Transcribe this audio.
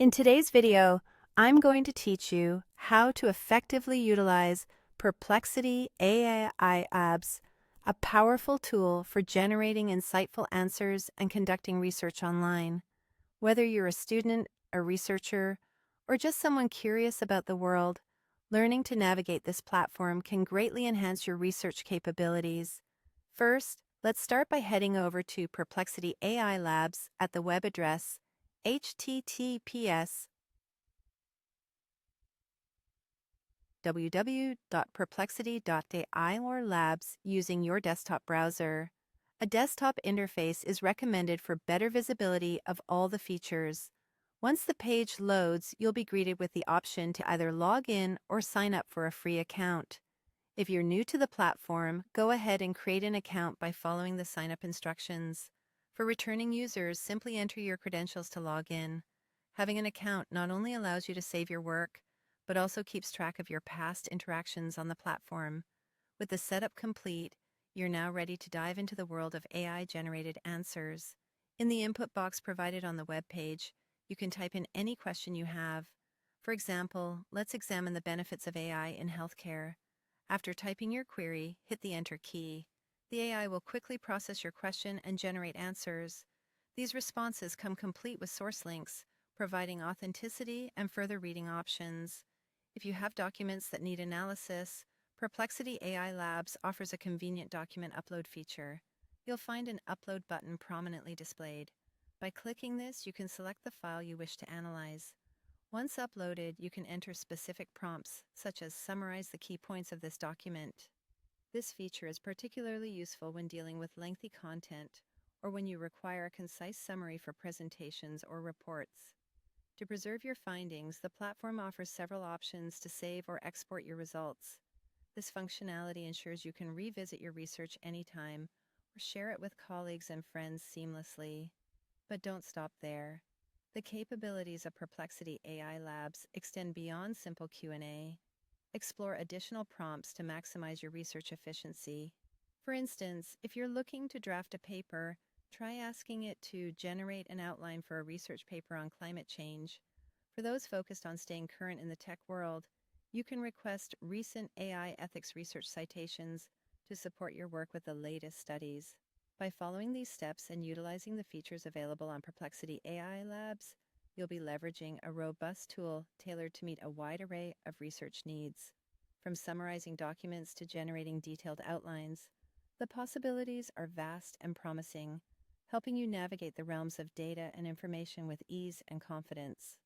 In today's video, I'm going to teach you how to effectively utilize Perplexity AI Labs, a powerful tool for generating insightful answers and conducting research online. Whether you're a student, a researcher, or just someone curious about the world, learning to navigate this platform can greatly enhance your research capabilities. First, let's start by heading over to Perplexity AI Labs at the web address https://www.perplexity.ai or labs using your desktop browser. A desktop interface is recommended for better visibility of all the features. Once the page loads, you'll be greeted with the option to either log in or sign up for a free account. If you're new to the platform, go ahead and create an account by following the sign-up instructions. For returning users, simply enter your credentials to log in. Having an account not only allows you to save your work, but also keeps track of your past interactions on the platform. With the setup complete, you're now ready to dive into the world of AI-generated answers. In the input box provided on the web page, you can type in any question you have. For example, let's examine the benefits of AI in healthcare. After typing your query, hit the Enter key. The AI will quickly process your question and generate answers. These responses come complete with source links, providing authenticity and further reading options. If you have documents that need analysis, Perplexity AI Labs offers a convenient document upload feature. You'll find an Upload button prominently displayed. By clicking this, you can select the file you wish to analyze. Once uploaded, you can enter specific prompts, such as summarize the key points of this document. This feature is particularly useful when dealing with lengthy content or when you require a concise summary for presentations or reports. To preserve your findings, the platform offers several options to save or export your results. This functionality ensures you can revisit your research anytime or share it with colleagues and friends seamlessly. But don't stop there. The capabilities of Perplexity AI Labs extend beyond simple Q&A. Explore additional prompts to maximize your research efficiency. For instance, if you're looking to draft a paper, try asking it to generate an outline for a research paper on climate change. For those focused on staying current in the tech world, you can request recent AI ethics research citations to support your work with the latest studies. By following these steps and utilizing the features available on Perplexity AI Labs, you'll be leveraging a robust tool tailored to meet a wide array of research needs. From summarizing documents to generating detailed outlines, the possibilities are vast and promising, helping you navigate the realms of data and information with ease and confidence.